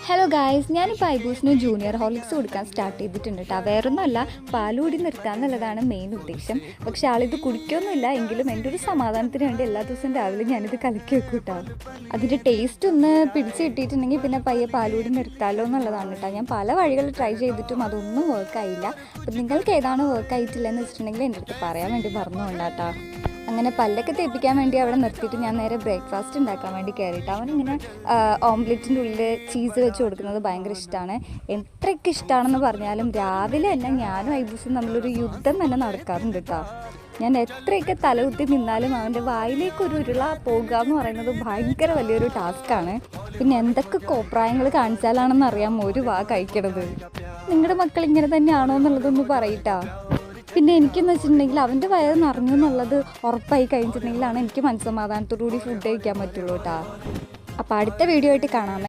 Hello guys, ഞാനിപ്പോൾ ഐബൂസിന് junior Horlicks കൊടുക്കാൻ start ചെയ്തിട്ടുണ്ട് കേട്ടോ. വേറൊന്നുമല്ല, പാലുകൂടി നിർത്തുക എന്നുള്ളതാണ് മെയിൻ ഉദ്ദേശം. പക്ഷേ ആളിത് കുടിക്കൊന്നുമില്ല, എങ്കിലും എൻ്റെ ഒരു സമാധാനത്തിന് വേണ്ടി എല്ലാ ദിവസവും രാവിലെ ഞാനിത് കലക്കി വെക്കും കേട്ടോ. അതിൻ്റെ ടേസ്റ്റ് ഒന്ന് പിടിച്ച് കിട്ടിയിട്ടുണ്ടെങ്കിൽ പിന്നെ പയ്യെ പാലുകൂടി നിർത്താമല്ലോ എന്നുള്ളതാണ് കേട്ടോ. ഞാൻ പല വഴികൾ ട്രൈ ചെയ്തിട്ടും അതൊന്നും വർക്കായില്ല. അപ്പം നിങ്ങൾക്ക് ഏതാണ് വർക്കായിട്ടില്ലെന്ന് വെച്ചിട്ടുണ്ടെങ്കിൽ എൻ്റെ അടുത്ത് പറയാൻ വേണ്ടി പറഞ്ഞുകൊണ്ടാട്ടോ. അങ്ങനെ പല്ലൊക്കെ തേപ്പിക്കാൻ വേണ്ടി അവിടെ നിർത്തിയിട്ട് ഞാൻ നേരെ ബ്രേക്ക്ഫാസ്റ്റ് ഉണ്ടാക്കാൻ വേണ്ടി കയറിയിട്ട് അവനിങ്ങനെ ഓംലെറ്റിൻ്റെ ഉള്ളിൽ ചീസ് വെച്ച് കൊടുക്കുന്നത് ഭയങ്കര ഇഷ്ടമാണ്. എത്രയൊക്കെ ഇഷ്ടമാണെന്ന് പറഞ്ഞാലും രാവിലെ തന്നെ ഞാനും ഐബൂസും തമ്മിലൊരു യുദ്ധം തന്നെ നടക്കാറുണ്ട് കേട്ടോ. ഞാൻ എത്രയൊക്കെ തലകുത്തി നിന്നാലും അവൻ്റെ വായിലേക്ക് ഒരു ഉരുള പോകുക എന്ന് പറയുന്നത് ഭയങ്കര വലിയൊരു ടാസ്ക്കാണ്. പിന്നെ എന്തൊക്കെ കോപ്രായങ്ങൾ കാണിച്ചാലാണെന്ന് അറിയാം ഒരു വാ കഴിക്കണത്. നിങ്ങളുടെ മക്കൾ ഇങ്ങനെ തന്നെയാണോ എന്നുള്ളതൊന്ന് പറയിട്ടാ. പിന്നെ എനിക്കെന്ന് വെച്ചിട്ടുണ്ടെങ്കിൽ അവൻ്റെ വയറ് നിറഞ്ഞു എന്നുള്ളത് ഉറപ്പായി കഴിഞ്ഞിട്ടുണ്ടെങ്കിലാണ് എനിക്ക് മനസ്സമാധാനത്തോടുകൂടി ഫുഡ് കഴിക്കാൻ പറ്റുള്ളൂ കേട്ടോ. അപ്പോൾ അടുത്ത വീഡിയോ ആയിട്ട് കാണാം.